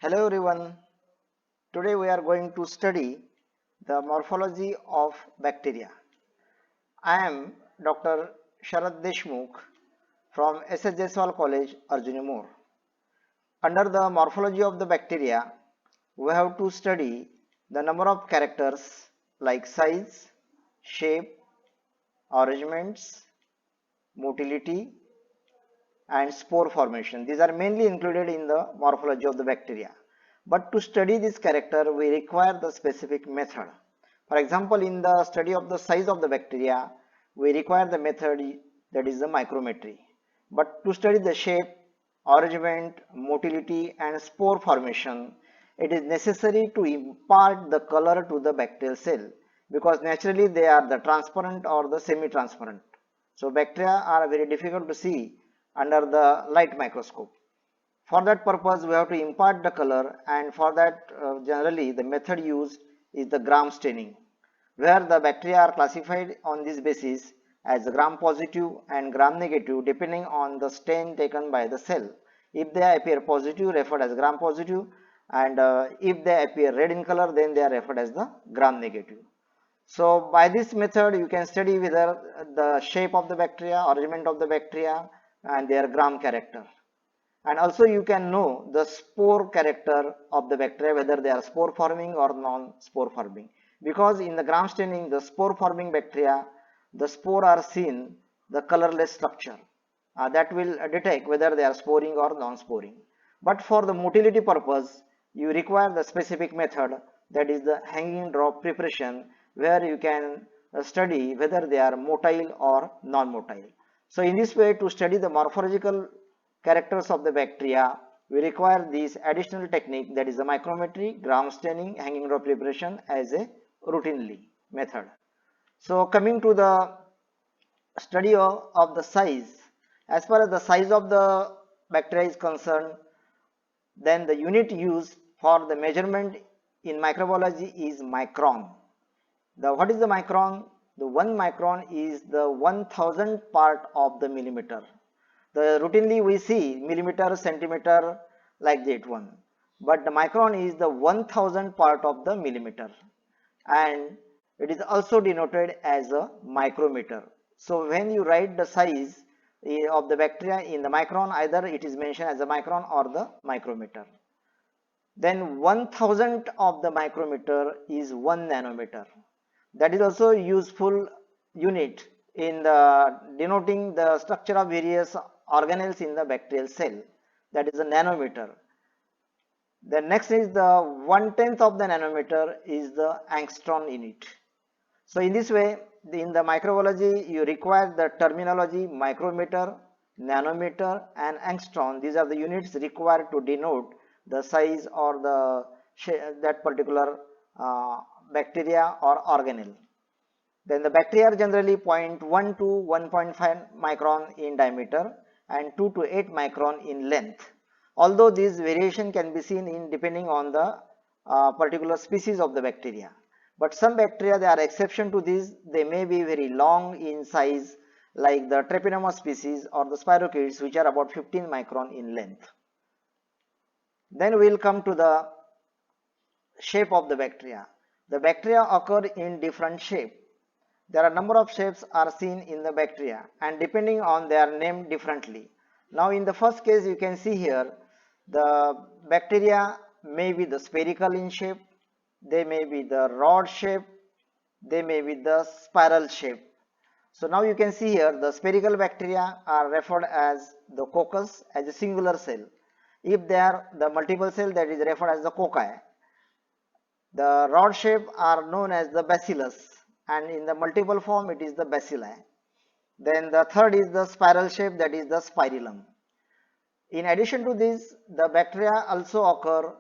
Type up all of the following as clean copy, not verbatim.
Hello everyone. Today we are going to study the morphology of bacteria. I am Dr. Sharad Deshmukh from S.S. Jaiswal College, Arjunimur. Under the morphology of the bacteria, we have to study the number of characters like size, shape, arrangements, motility, and spore formation. These are mainly included in the morphology of the bacteria. But to study this character, we require the specific method. For example, in the study of the size of the bacteria, we require the method that is the micrometry. But to study the shape, arrangement, motility, and spore formation, it is necessary to impart the color to the bacterial cell because naturally they are the transparent or the semi-transparent. So bacteria are very difficult to see under the light microscope. For that purpose, we have to impart the color, and for that generally the method used is the gram staining, where the bacteria are classified on this basis as gram positive and gram negative depending on the stain taken by the cell. If they appear positive, referred as gram positive, and if they appear red in color, then they are referred as the gram negative. So by this method you can study whether the shape of the bacteria, arrangement of the bacteria, and their gram character. And also you can know the spore character of the bacteria, whether they are spore forming or non-spore forming. Because in the gram staining, the spore forming bacteria, the spore are seen the colorless structure. That will detect whether they are sporing or non-sporing. But for the motility purpose, you require the specific method, that is the hanging drop preparation, where you can study whether they are motile or non-motile. So in this way, to study the morphological characters of the bacteria, we require this additional technique, that is the micrometry, gram staining, hanging drop preparation as a routinely method. So coming to the study of the size, as far as the size of the bacteria is concerned, then the unit used for the measurement in microbiology is micron. What is the micron? The 1 micron is the 1000th part of the millimeter. The routinely we see millimeter, centimeter, like that one. But the micron is the 1000th part of the millimeter. And it is also denoted as a micrometer. So when you write the size of the bacteria in the micron, either it is mentioned as a micron or the micrometer. Then 1000th of the micrometer is 1 nanometer. That is also a useful unit in the denoting the structure of various organelles in the bacterial cell, that is the nanometer. The next is the 1/10th of the nanometer is the angstrom unit. So in this way, in the microbiology you require the terminology micrometer, nanometer, and angstrom. These are the units required to denote the size or the that particular bacteria or organelle. Then the bacteria are generally 0.1 to 1.5 micron in diameter and 2 to 8 micron in length. Although this variation can be seen in depending on the particular species of the bacteria. But some bacteria, they are exception to this. They may be very long in size, like the Treponema species or the spirochetes, which are about 15 micron in length. Then we will come to the shape of the bacteria. The bacteria occur in different shape. There are number of shapes are seen in the bacteria, and depending on they are named differently. Now in the first case you can see here, the bacteria may be the spherical in shape, they may be the rod shape, they may be the spiral shape. So now you can see here the spherical bacteria are referred as the coccus as a singular cell. If they are the multiple cell, that is referred as the cocci. The rod shape are known as the bacillus, and in the multiple form it is the bacilli. Then the third is the spiral shape, that is the spirillum. In addition to this, the bacteria also occur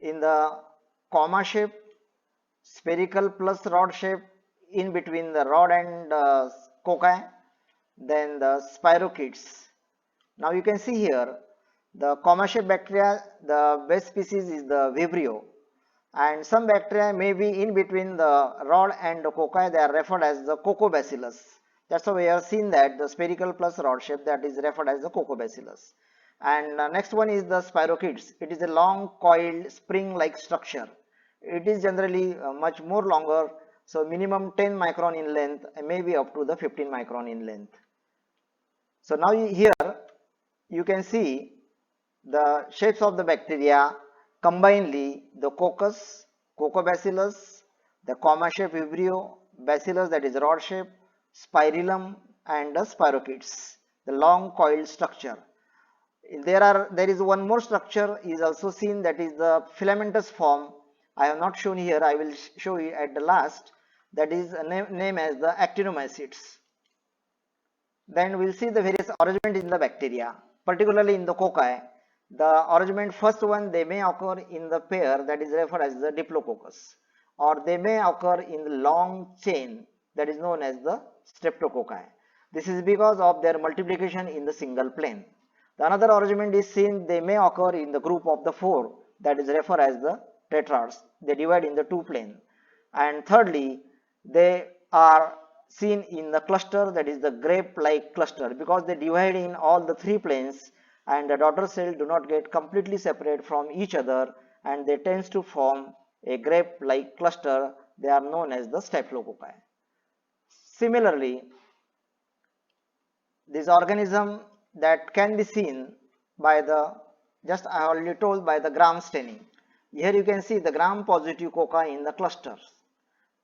in the comma shape, spherical plus rod shape, in between the rod and cocci, then the spirochetes. Now you can see here the comma shape bacteria, the best species is the Vibrio. And some bacteria may be in between the rod and the cocci, they are referred as the Coccobacillus. That's why we have seen that the spherical plus rod shape, that is referred as the Coccobacillus. And next one is the spirochetes. It is a long coiled spring like structure. It is generally much more longer, so minimum 10 micron in length, maybe up to the 15 micron in length. So now here you can see the shapes of the bacteria combinedly: the coccus, coccobacillus, the comma shape vibrio, bacillus, that is rod shape, spirillum, and the spirochetes, the long coiled structure. There is one more structure is also seen, that is the filamentous form. I have not shown here, I will show you at the last. That is named as the actinomycetes. Then we will see the various arrangement in the bacteria, particularly in the cocci. The arrangement, first one, they may occur in the pair, that is referred as the diplococcus, or they may occur in the long chain, that is known as the streptococci. This is because of their multiplication in the single plane. The another arrangement is seen, they may occur in the group of the 4, that is referred as the tetrads. They divide in the 2 plane. And thirdly, they are seen in the cluster, that is the grape-like cluster, because they divide in all the 3 planes, and the daughter cell do not get completely separate from each other, and they tends to form a grape-like cluster. They are known as the staphylococci. Similarly, this organism that can be seen by the, just I already told, by the gram staining. Here you can see the gram positive cocci in the clusters,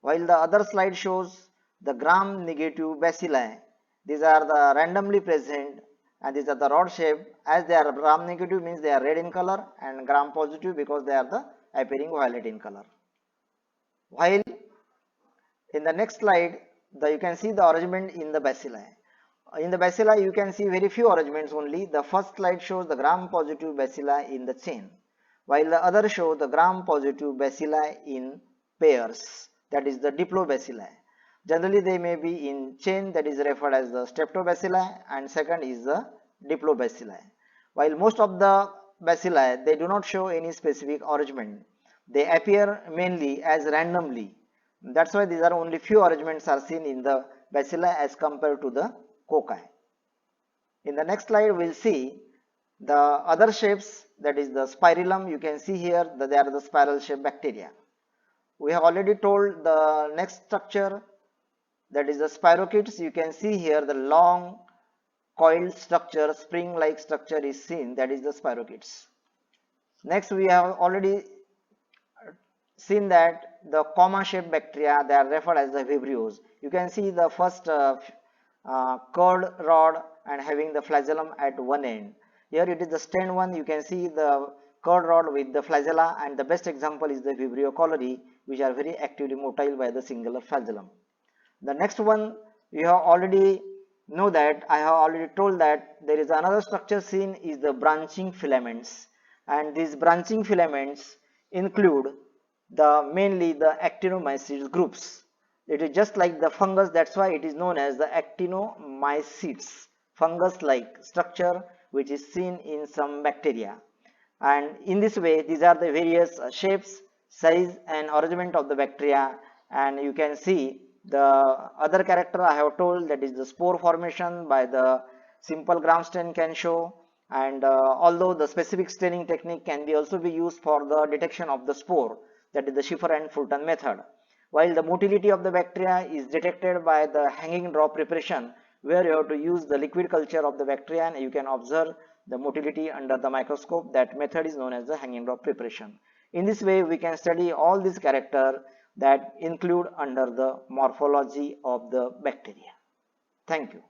while the other slide shows the gram negative bacilli. These are the randomly present, and these are the rod shape. As they are gram negative means they are red in color, and gram positive because they are the appearing violet in color. While in the next slide, you can see the arrangement in the bacilli. In the bacilli, you can see very few arrangements only. The first slide shows the gram positive bacilli in the chain, while the other show the gram positive bacilli in pairs, that is the diplobacilli. Generally, they may be in chain, that is referred as the streptobacilli, and second is the diplobacilli. While most of the bacilli, they do not show any specific arrangement. They appear mainly as randomly. That's why these are only few arrangements are seen in the bacilli as compared to the cocci. In the next slide, we will see the other shapes, that is the spirillum. You can see here that they are the spiral shaped bacteria. We have already told the next structure, that is the spirochetes. You can see here the long coiled structure, spring like structure is seen, that is the spirochetes. Next, we have already seen that the comma shaped bacteria, they are referred as the vibrios. You can see the first curved rod and having the flagellum at one end. Here it is the stained one. You can see the curved rod with the flagella, and the best example is the vibrio cholerae, which are very actively motile by the singular flagellum. The next one, you have already know that I have already told that there is another structure seen is the branching filaments, and these branching filaments include mainly the actinomycetes groups. It is just like the fungus, that's why it is known as the actinomycetes, fungus like structure which is seen in some bacteria. And in this way, these are the various shapes, size and arrangement of the bacteria. And you can see the other character I have told, that is the spore formation by the simple gram stain can show. And although the specific staining technique can be also be used for the detection of the spore, that is the Schiffer and Fulton method. While the motility of the bacteria is detected by the hanging drop preparation, where you have to use the liquid culture of the bacteria and you can observe the motility under the microscope. That method is known as the hanging drop preparation. In this way, we can study all these characters that include under the morphology of the bacteria. Thank you.